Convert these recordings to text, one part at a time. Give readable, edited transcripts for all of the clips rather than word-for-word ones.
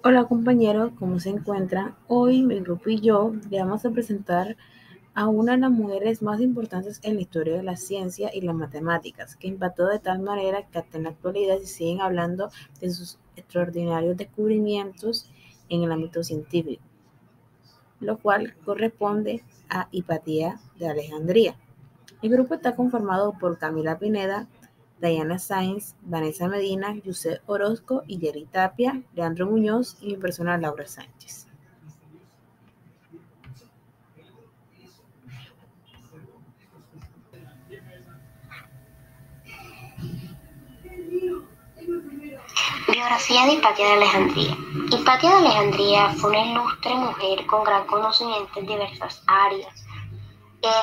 Hola compañeros, ¿cómo se encuentran? Hoy mi grupo y yo le vamos a presentar a una de las mujeres más importantes en la historia de la ciencia y las matemáticas, que impactó de tal manera que hasta en la actualidad se siguen hablando de sus extraordinarios descubrimientos en el ámbito científico, lo cual corresponde a Hipatia de Alejandría. El grupo está conformado por Camila Pineda, Diana Sáenz, Vanessa Medina, José Orozco, Yeri Tapia, Leandro Muñoz y mi persona Laura Sánchez. Biografía de Hipatia de Alejandría. Hipatia de Alejandría fue una ilustre mujer con gran conocimiento en diversas áreas,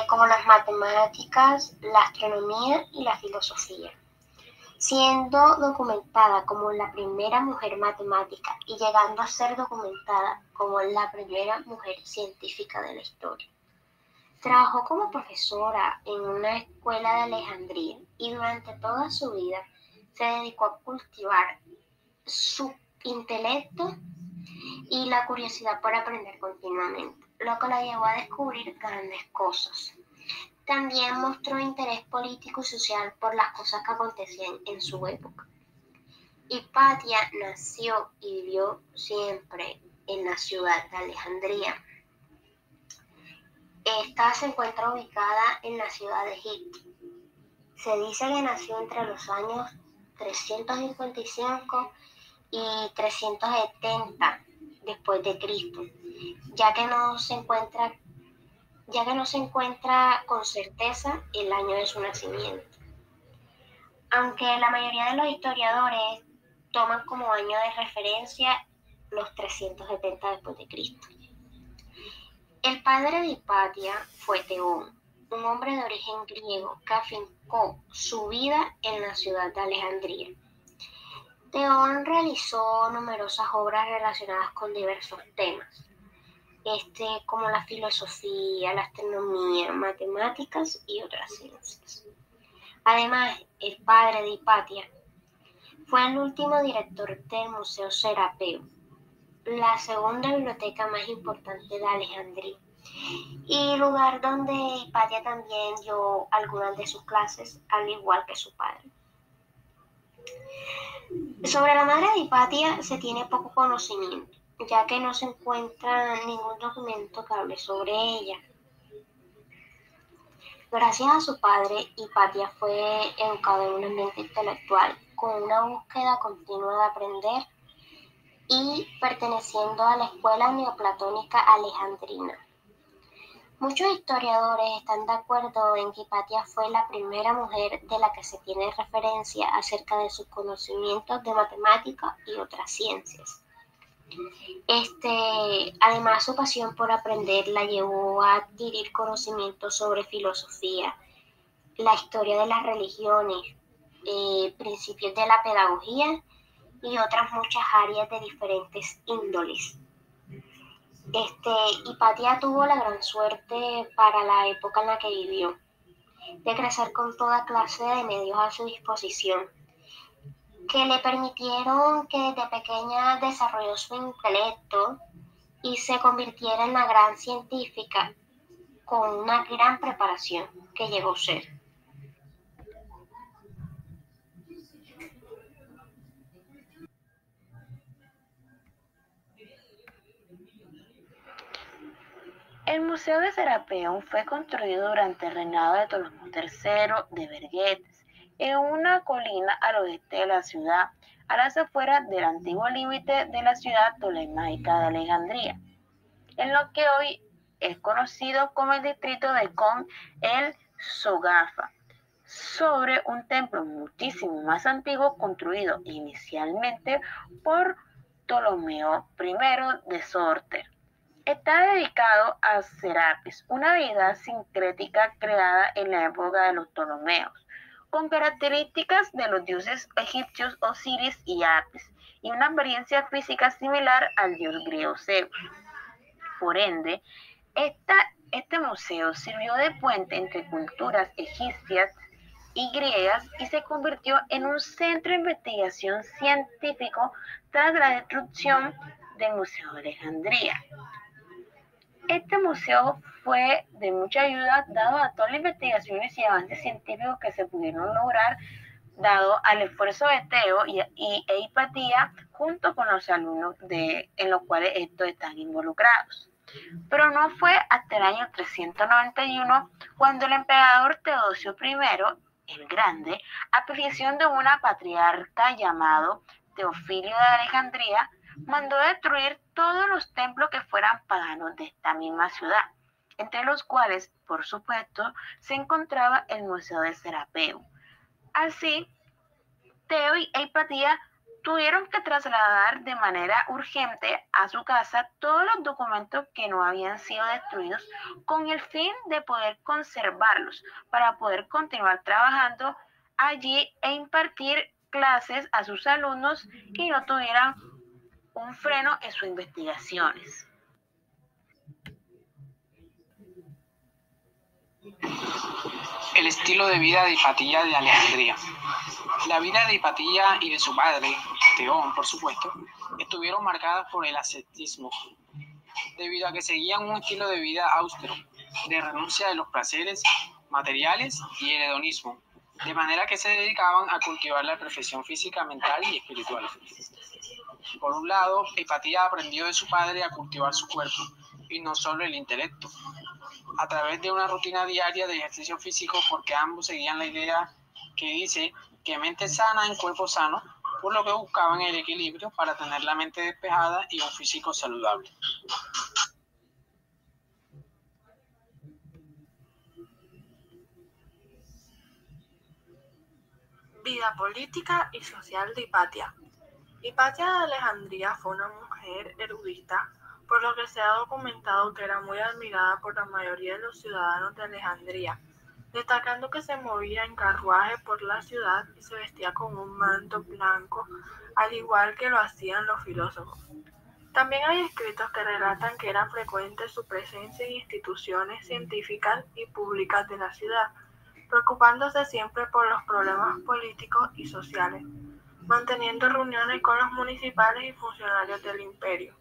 como las matemáticas, la astronomía y la filosofía, siendo documentada como la primera mujer matemática y llegando a ser documentada como la primera mujer científica de la historia. Trabajó como profesora en una escuela de Alejandría y durante toda su vida se dedicó a cultivar su intelecto y la curiosidad por aprender continuamente, lo que la llevó a descubrir grandes cosas. También mostró interés político y social por las cosas que acontecían en su época. Hipatia nació y vivió siempre en la ciudad de Alejandría. Esta se encuentra ubicada en la ciudad de Egipto. Se dice que nació entre los años 355 y 370 después de Cristo, ya que no se encuentra con certeza el año de su nacimiento. Aunque la mayoría de los historiadores toman como año de referencia los 370 después de Cristo. El padre de Hipatia fue Teón, un hombre de origen griego que afincó su vida en la ciudad de Alejandría. Teón realizó numerosas obras relacionadas con diversos temas, como la filosofía, la astronomía, matemáticas y otras ciencias. Además, el padre de Hipatia fue el último director del Museo Serapeo, la segunda biblioteca más importante de Alejandría, y lugar donde Hipatia también dio algunas de sus clases, al igual que su padre. Sobre la madre de Hipatia se tiene poco conocimiento, ya que no se encuentra ningún documento que hable sobre ella. Gracias a su padre, Hipatia fue educada en un ambiente intelectual, con una búsqueda continua de aprender y perteneciendo a la escuela neoplatónica alejandrina. Muchos historiadores están de acuerdo en que Hipatia fue la primera mujer de la que se tiene referencia acerca de sus conocimientos de matemática y otras ciencias. Además, su pasión por aprender la llevó a adquirir conocimientos sobre filosofía, la historia de las religiones, principios de la pedagogía y otras muchas áreas de diferentes índoles. Hipatia tuvo la gran suerte para la época en la que vivió, de crecer con toda clase de medios a su disposición, que le permitieron que desde pequeña desarrolló su intelecto y se convirtiera en la gran científica con una gran preparación que llegó a ser. El Museo de Serapeum fue construido durante el reinado de Ptolomeo III de Vergetes, en una colina al oeste de la ciudad, a las afueras del antiguo límite de la ciudad tolemaica de Alejandría, en lo que hoy es conocido como el distrito de Con el Sogafa, sobre un templo muchísimo más antiguo construido inicialmente por Ptolomeo I de Sóter. Está dedicado a Serapis, una deidad sincrética creada en la época de los Ptolomeos, con características de los dioses egipcios Osiris y Apis, y una apariencia física similar al dios griego Zeus. Por ende, este museo sirvió de puente entre culturas egipcias y griegas y se convirtió en un centro de investigación científico tras la destrucción del Museo de Alejandría. Este museo fue de mucha ayuda dado a todas las investigaciones y avances científicos que se pudieron lograr dado al esfuerzo de Teo e Hipatía junto con los alumnos en los cuales estos están involucrados. Pero no fue hasta el año 391 cuando el emperador Teodosio I, el Grande, a petición de una patriarca llamado Teofilio de Alejandría, mandó destruir todos los templos que fueran paganos de esta misma ciudad, entre los cuales, por supuesto, se encontraba el Museo de Serapeo. Así, Teo y Hipatía tuvieron que trasladar de manera urgente a su casa todos los documentos que no habían sido destruidos con el fin de poder conservarlos para poder continuar trabajando allí e impartir clases a sus alumnos y no tuvieran un freno en sus investigaciones. El estilo de vida de Hipatía de Alejandría. La vida de Hipatía y de su padre, Teón, por supuesto, estuvieron marcadas por el ascetismo, debido a que seguían un estilo de vida austero, de renuncia de los placeres materiales y el hedonismo, de manera que se dedicaban a cultivar la perfección física, mental y espiritual. Por un lado, Hipatía aprendió de su padre a cultivar su cuerpo, y no solo el intelecto, a través de una rutina diaria de ejercicio físico, porque ambos seguían la idea que dice que mente sana en cuerpo sano, por lo que buscaban el equilibrio para tener la mente despejada y un físico saludable. Vida política y social de Hipatia. Hipatia de Alejandría fue una mujer erudita, por lo que se ha documentado que era muy admirada por la mayoría de los ciudadanos de Alejandría, destacando que se movía en carruaje por la ciudad y se vestía con un manto blanco, al igual que lo hacían los filósofos. También hay escritos que relatan que era frecuente su presencia en instituciones científicas y públicas de la ciudad, preocupándose siempre por los problemas políticos y sociales, manteniendo reuniones con los municipales y funcionarios del imperio.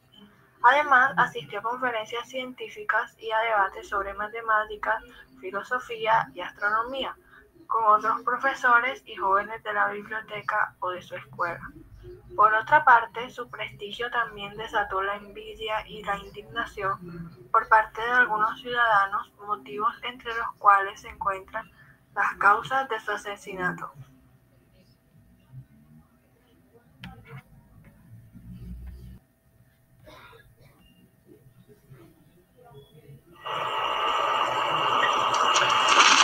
Además, asistió a conferencias científicas y a debates sobre matemáticas, filosofía y astronomía, con otros profesores y jóvenes de la biblioteca o de su escuela. Por otra parte, su prestigio también desató la envidia y la indignación por parte de algunos ciudadanos, motivos entre los cuales se encuentran las causas de su asesinato.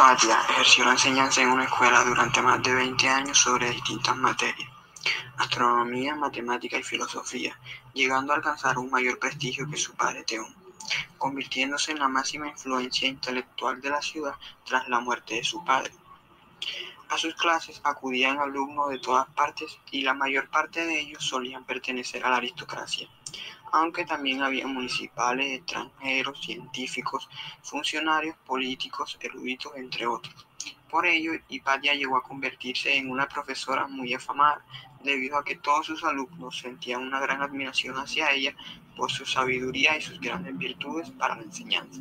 Hipatia ejerció la enseñanza en una escuela durante más de 20 años sobre distintas materias, astronomía, matemática y filosofía, llegando a alcanzar un mayor prestigio que su padre Teón, convirtiéndose en la máxima influencia intelectual de la ciudad tras la muerte de su padre. A sus clases acudían alumnos de todas partes y la mayor parte de ellos solían pertenecer a la aristocracia, aunque también había municipales, extranjeros, científicos, funcionarios políticos, eruditos, entre otros. Por ello, Hipatia llegó a convertirse en una profesora muy afamada, debido a que todos sus alumnos sentían una gran admiración hacia ella por su sabiduría y sus grandes virtudes para la enseñanza.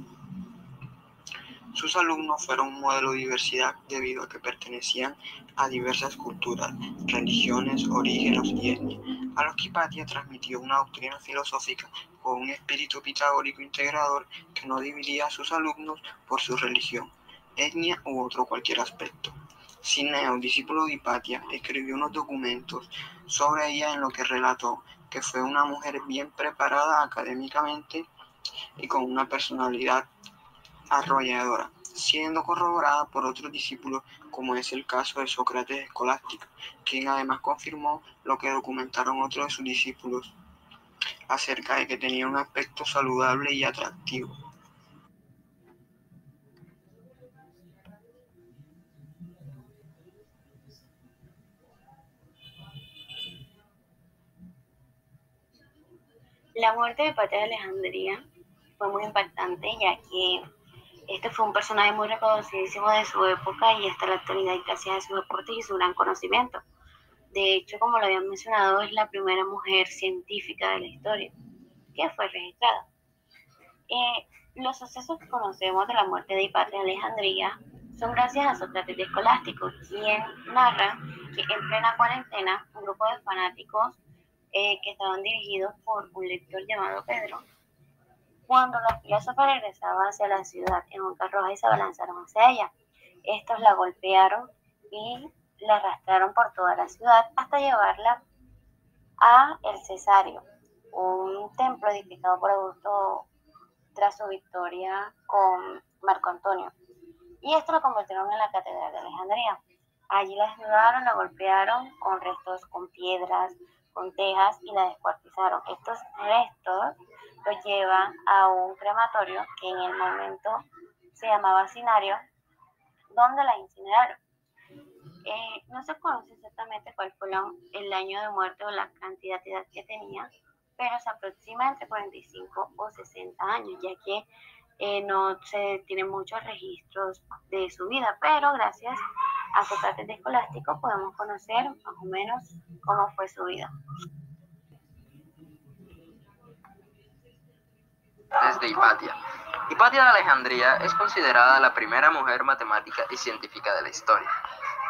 Sus alumnos fueron un modelo de diversidad debido a que pertenecían a diversas culturas, religiones, orígenes y etnias, a los que Hipatia transmitió una doctrina filosófica con un espíritu pitagórico integrador que no dividía a sus alumnos por su religión, etnia u otro cualquier aspecto. Cineo, discípulo de Hipatia, escribió unos documentos sobre ella en lo que relató que fue una mujer bien preparada académicamente y con una personalidad arrolladora, siendo corroborada por otros discípulos, como es el caso de Sócrates Escolástico, quien además confirmó lo que documentaron otros de sus discípulos acerca de que tenía un aspecto saludable y atractivo. La muerte de Hipatia de Alejandría fue muy impactante, ya que Este fue un personaje muy reconocidísimo de su época y hasta la actualidad gracias a sus aportes y su gran conocimiento. De hecho, como lo habían mencionado, es la primera mujer científica de la historia que fue registrada. Los sucesos que conocemos de la muerte de Hipatia de Alejandría son gracias a Sócrates de Escolástico, quien narra que en plena cuarentena un grupo de fanáticos que estaban dirigidos por un lector llamado Pedro, cuando la filósofa regresaba hacia la ciudad en un carruaje y se abalanzaron hacia ella. Estos la golpearon y la arrastraron por toda la ciudad hasta llevarla a el Cesario, un templo edificado por Augusto tras su victoria con Marco Antonio. Y esto lo convirtieron en la Catedral de Alejandría. Allí la desnudaron, la golpearon con restos, con piedras, con tejas y la descuartizaron. Estos restos los llevan a un crematorio que en el momento se llamaba Cinario, donde la incineraron. No se conoce exactamente cuál fue el año de muerte o la cantidad de edad que tenía, pero se aproxima entre 45 o 60 años, ya que no se tienen muchos registros de su vida, pero gracias a Sócrates de Escolástico podemos conocer más o menos cómo fue su vida. Desde Hipatia. Hipatia de Alejandría es considerada la primera mujer matemática y científica de la historia.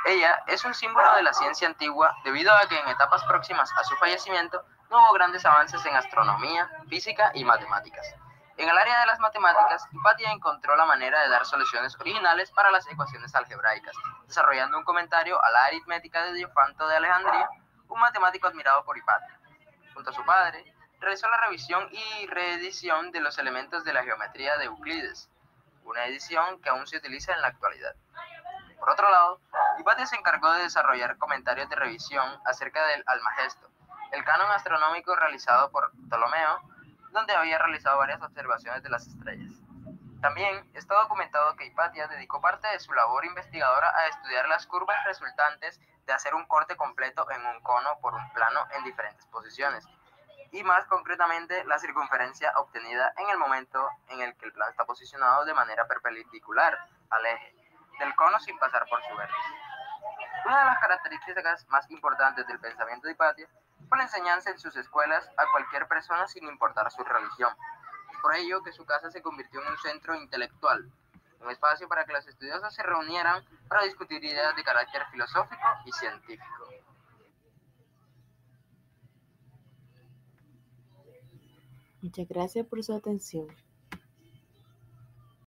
Ella es un símbolo de la ciencia antigua debido a que en etapas próximas a su fallecimiento no hubo grandes avances en astronomía, física y matemáticas. En el área de las matemáticas, Hipatia encontró la manera de dar soluciones originales para las ecuaciones algebraicas, desarrollando un comentario a la aritmética de Diofanto de Alejandría, un matemático admirado por Hipatia. Junto a su padre, realizó la revisión y reedición de los elementos de la geometría de Euclides, una edición que aún se utiliza en la actualidad. Por otro lado, Hipatia se encargó de desarrollar comentarios de revisión acerca del Almagesto, el canon astronómico realizado por Ptolomeo, donde había realizado varias observaciones de las estrellas. También está documentado que Hipatia dedicó parte de su labor investigadora a estudiar las curvas resultantes de hacer un corte completo en un cono por un plano en diferentes posiciones, y más concretamente la circunferencia obtenida en el momento en el que el plano está posicionado de manera perpendicular al eje del cono sin pasar por su vértice. Una de las características más importantes del pensamiento de Hipatia fue la enseñanza en sus escuelas a cualquier persona sin importar su religión. Por ello que su casa se convirtió en un centro intelectual, un espacio para que los estudiosos se reunieran para discutir ideas de carácter filosófico y científico. Muchas gracias por su atención.